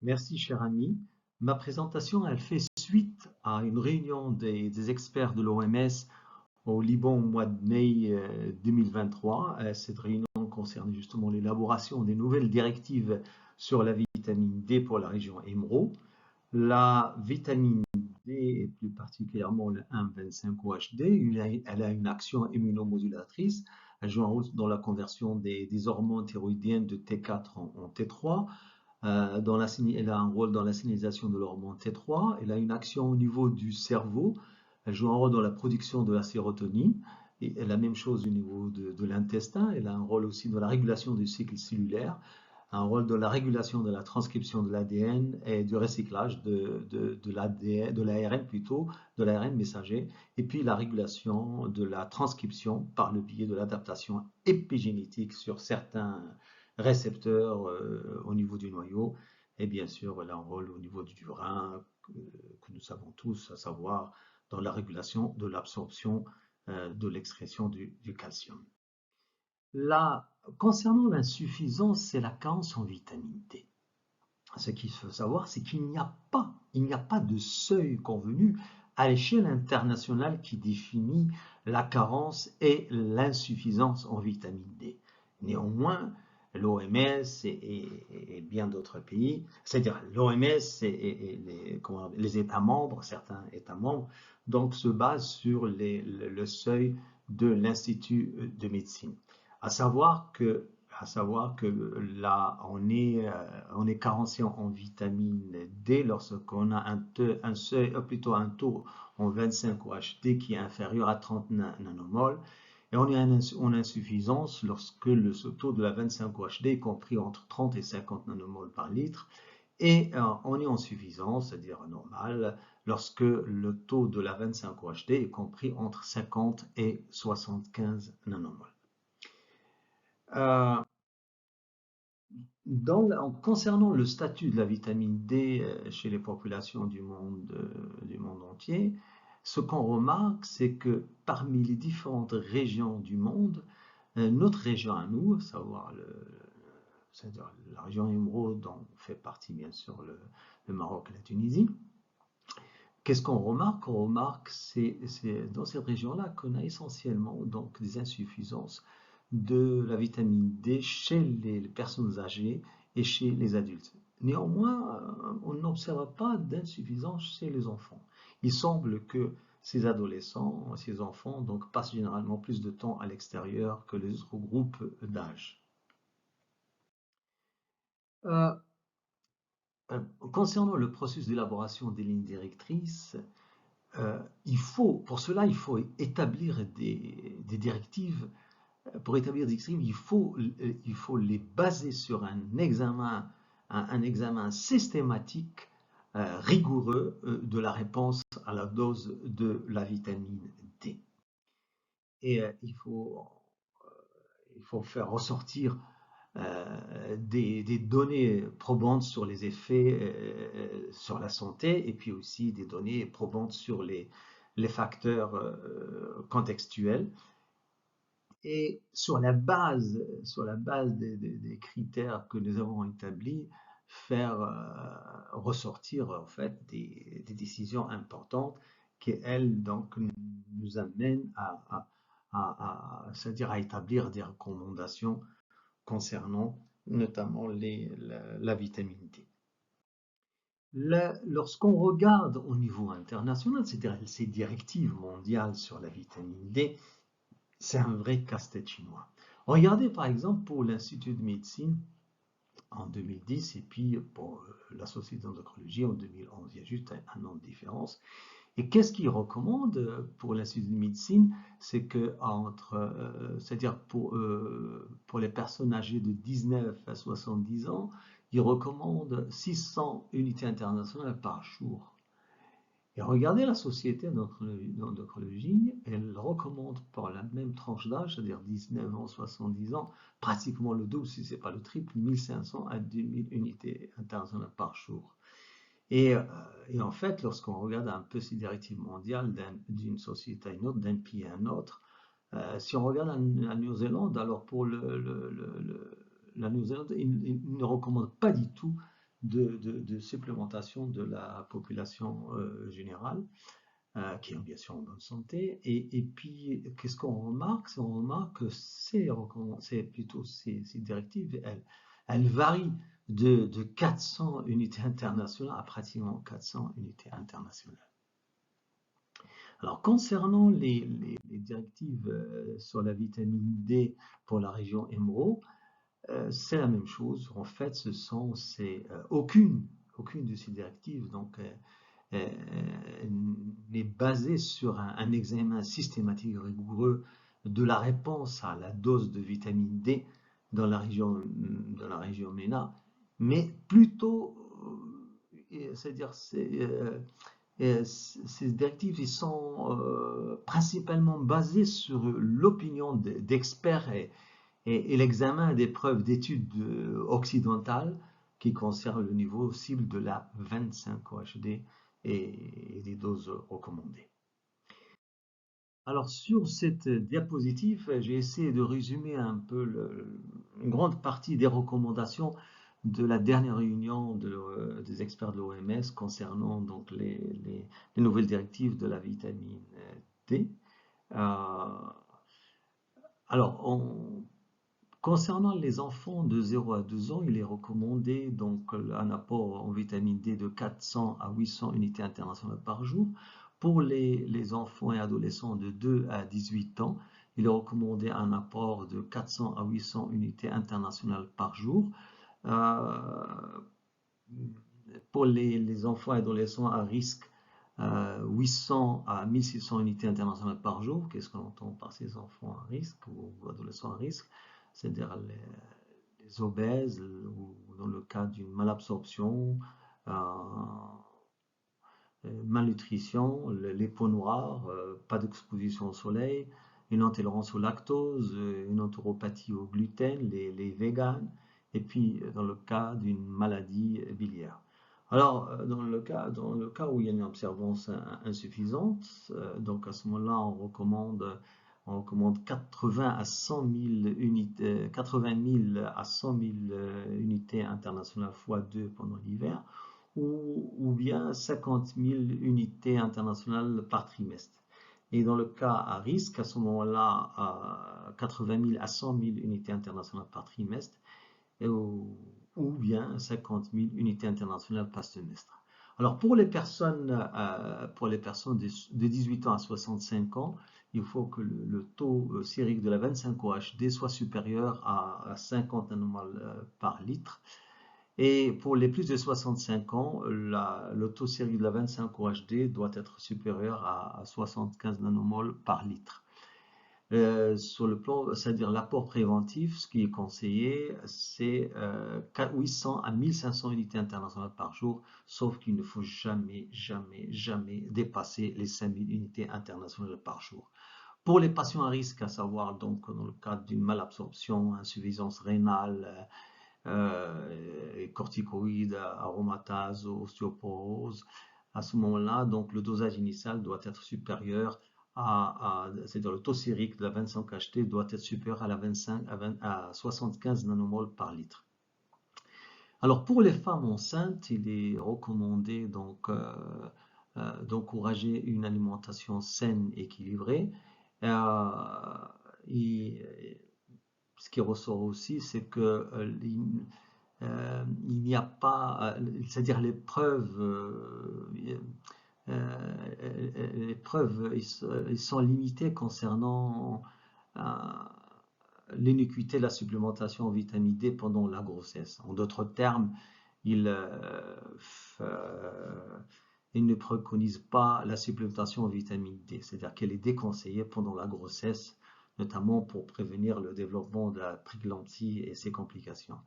Merci, cher ami. Ma présentation, elle fait suite à une réunion des experts de l'OMS au Liban au mois de mai 2023. Cette réunion concerne justement l'élaboration des nouvelles directives sur la vitamine D pour la région EMRO. La vitamine D, et plus particulièrement le 1,25-OHD, elle a une action immunomodulatrice. Elle joue un rôle dans la conversion des hormones thyroïdiennes de T4 en T3. Elle a un rôle dans la signalisation de l'hormone T3. Elle a une action au niveau du cerveau. Elle joue un rôle dans la production de la sérotonine. Et la même chose au niveau de l'intestin. Elle a un rôle aussi dans la régulation du cycle cellulaire, un rôle dans la régulation de la transcription de l'ADN et du recyclage de l'ARN plutôt, de l'ARN messager, et puis la régulation de la transcription par le biais de l'adaptation épigénétique sur certains récepteurs au niveau du noyau, et bien sûr elle a un rôle au niveau du rein que nous savons tous, à savoir dans la régulation de l'absorption de l'excrétion du calcium. Là, concernant l'insuffisance, c'est la carence en vitamine D. Ce qu'il faut savoir, c'est qu'il n'y a pas de seuil convenu à l'échelle internationale qui définit la carence et l'insuffisance en vitamine D. Néanmoins, l'OMS et bien d'autres pays, c'est-à-dire l'OMS et les États membres, certains États membres, donc se basent sur le seuil de l'Institut de médecine. À savoir que là, on est carencé en vitamine D lorsqu'on a un seuil, plutôt un taux en 25 OHD qui est inférieur à 30 nanomoles. Et on est en insuffisance lorsque ce taux de la 25 OHD est compris entre 30 et 50 nanomoles par litre. Et on est en suffisance, c'est-à-dire normal, lorsque le taux de la 25 OHD est compris entre 50 et 75 nanomoles. Euh, concernant le statut de la vitamine D chez les populations du monde entier, ce qu'on remarque, c'est que parmi les différentes régions du monde, notre région à nous, à savoir c'est-à-dire la région émeraude dont fait partie bien sûr le Maroc et la Tunisie, qu'est-ce qu'on remarque? On remarque c'est dans cette région-là qu'on a essentiellement donc des insuffisances de la vitamine D chez les personnes âgées et chez les adultes. Néanmoins, on n'observe pas d'insuffisance chez les enfants. Il semble que ces adolescents, ces enfants, donc, passent généralement plus de temps à l'extérieur que les autres groupes d'âge. Euh, Concernant le processus d'élaboration des lignes directrices, pour cela, il faut établir des directives. Pour établir des directives, il faut les baser sur un examen systématique, rigoureux de la réponse à la dose de la vitamine D. Et il faut faire ressortir des données probantes sur les effets sur la santé et puis aussi des données probantes sur les facteurs contextuels. Et sur la base des critères que nous avons établis, faire ressortir en fait des décisions importantes qui, elles, donc, nous amènent c'est-à-dire à établir des recommandations concernant notamment la vitamine D. Lorsqu'on regarde au niveau international, c'est-à-dire ces directives mondiales sur la vitamine D, c'est un vrai casse-tête chinois. Regardez par exemple pour l'Institut de médecine en 2010 et puis pour la Société d'endocrinologie en 2011. Il y a juste un an de différence. Et qu'est-ce qu'ils recommandent pour l'Institut de médecine? C'est que c'est-à-dire pour les personnes âgées de 19 à 70 ans, ils recommandent 600 unités internationales par jour. Et regardez la société d'endocrinologie, elle recommande pour la même tranche d'âge, c'est-à-dire 19 ans, 70 ans, pratiquement le double, si ce n'est pas le triple, 1500 à 2000 unités internationales par jour. Et, en fait, lorsqu'on regarde un peu ces directives mondiales d'une société à une autre, d'un pays à un autre, si on regarde la Nouvelle-Zélande, alors pour la Nouvelle-Zélande, ils ne recommandent pas du tout de supplémentation de la population générale, qui est bien sûr en bonne santé. Et puis, qu'est-ce qu'on remarque? On remarque que ces directives, elles varient de 400 unités internationales à pratiquement 400 unités internationales. Alors, concernant les directives sur la vitamine D pour la région EMERO, c'est la même chose. En fait, aucune de ces directives n'est basée sur un examen systématique et rigoureux de la réponse à la dose de vitamine D dans la région MENA, mais plutôt, c'est-à-dire ces directives ils sont principalement basées sur l'opinion d'experts et l'examen des preuves d'études occidentales qui concernent le niveau cible de la 25 OHD et des doses recommandées. Alors sur cette diapositive, j'ai essayé de résumer un peu une grande partie des recommandations de la dernière réunion des experts de l'OMS concernant donc les nouvelles directives de la vitamine D. Alors, concernant les enfants de 0 à 2 ans, il est recommandé donc un apport en vitamine D de 400 à 800 unités internationales par jour. Pour les enfants et adolescents de 2 à 18 ans, il est recommandé un apport de 400 à 800 unités internationales par jour. Pour les enfants et adolescents à risque, 800 à 1600 unités internationales par jour. Qu'est-ce qu'on entend par ces enfants à risque ou adolescents à risque? C'est-à-dire les obèses ou dans le cas d'une malabsorption, malnutrition, les peaux noires, pas d'exposition au soleil, une intolérance au lactose, une entéropathie au gluten, les véganes, et puis dans le cas d'une maladie biliaire. Alors, dans le cas où il y a une observance insuffisante, donc à ce moment-là, on recommande 80 à 100 000 unités, 80 000 à 100 000 unités internationales x2 pendant l'hiver, ou bien 50 000 unités internationales par trimestre. Et dans le cas à risque, à ce moment-là, 80 000 à 100 000 unités internationales par trimestre, ou bien 50 000 unités internationales par semestre. Alors pour les personnes de 18 ans à 65 ans, il faut que le taux sérique de la 25 OHD soit supérieur à 50 nanomoles par litre. Et pour les plus de 65 ans, le taux sérique de la 25 OHD doit être supérieur à 75 nanomoles par litre. Sur le plan, c'est-à-dire l'apport préventif, ce qui est conseillé, c'est 800 à 1500 unités internationales par jour, sauf qu'il ne faut jamais dépasser les 5000 unités internationales par jour. Pour les patients à risque, à savoir donc dans le cadre d'une malabsorption, insuffisance rénale, corticoïdes, aromatase, ostéoporose, à ce moment-là, donc le dosage initial doit être supérieur c'est-à-dire le taux sérique de la 25 HT doit être supérieur à 75 nanomoles par litre. Alors pour les femmes enceintes, il est recommandé donc d'encourager une alimentation saine, équilibrée. Ce qui ressort aussi, c'est que il n'y a pas, c'est-à-dire les preuves ils sont limités concernant l'innocuité de la supplémentation en vitamine D pendant la grossesse. En d'autres termes, il ne préconise pas la supplémentation en vitamine D, c'est-à-dire qu'elle est déconseillée pendant la grossesse, notamment pour prévenir le développement de la prééclampsie et ses complications.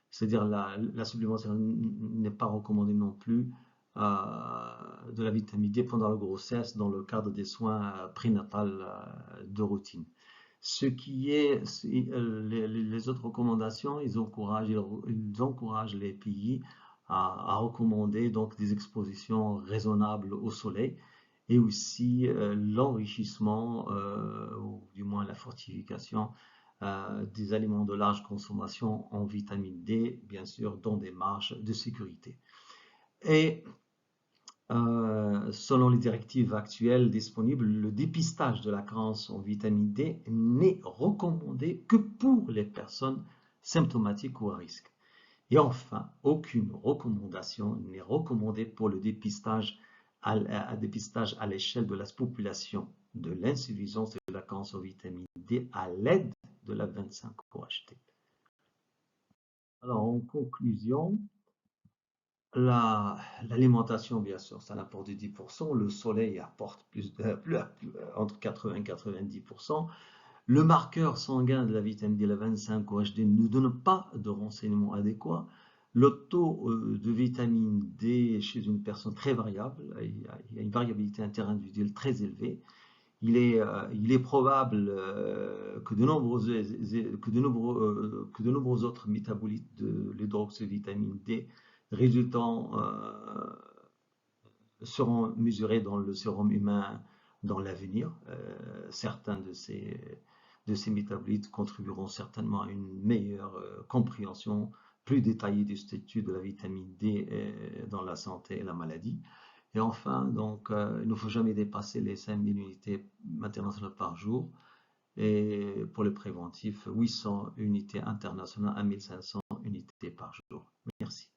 C'est-à-dire la supplémentation n'est pas recommandée non plus de la vitamine D pendant la grossesse dans le cadre des soins prénatals de routine. Ce qui est les autres recommandations, ils encouragent les pays à recommander donc des expositions raisonnables au soleil et aussi l'enrichissement ou du moins la fortification des aliments de large consommation en vitamine D, bien sûr, dans des marges de sécurité. Et selon les directives actuelles disponibles, le dépistage de la carence en vitamine D n'est recommandé que pour les personnes symptomatiques ou à risque. Et enfin, aucune recommandation n'est recommandée pour le dépistage à l'échelle de la population de l'insuffisance et de la carence en vitamine D à l'aide de la 25-OHT. Alors, en conclusion, l'alimentation, bien sûr, ça apporte de 10%, le soleil apporte entre 80 et 90%. Le marqueur sanguin de la vitamine D, la 25-OHD, ne donne pas de renseignements adéquats. Le taux de vitamine D chez une personne très variable, il y a une variabilité interindividuelle très élevée. Il est probable que de nombreux autres métabolites de l'hydroxyvitamine D résultant seront mesurés dans le sérum humain dans l'avenir. Certains de ces métabolites contribueront certainement à une meilleure compréhension plus détaillée du statut de la vitamine D dans la santé et la maladie. Et enfin, donc, il ne faut jamais dépasser les 5000 unités internationales par jour. Et pour le préventif, 800 unités internationales à 1500 unités par jour. Merci.